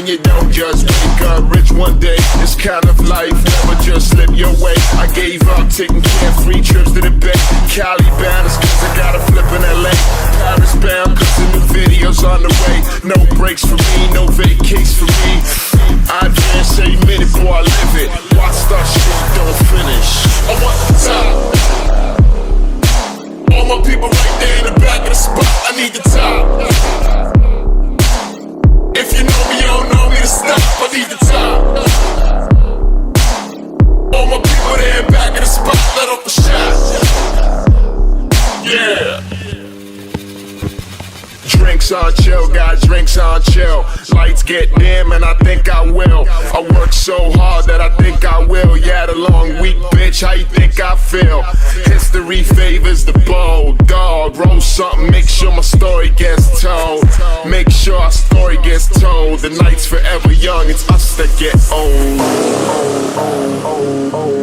and you don't just wake up rich one day. This kind of life never just slip your way. I gave up taking carefree trips to the Bay. Cali bound is cause I got a flip in LA. Paris bound cause the new video's on the way. No breaks for me, no vacations for me. I advance a minute before I live it. Watch start shit don't finish. I want the top. All my people right there in the back of the spot. I need the top. If you know me, you don't know me to stop. I need the top. All my people there in the back of the spot. Let off a shot. Yeah. Drinks on chill, got drinks on chill. Lights get dim and I think I will. I work so hard that I think I will. Yeah, the long week, bitch, how you think I feel? History favors the bold. Dog, roll something, make sure my story gets told. Make sure our story gets told. The night's forever young, it's us that get old.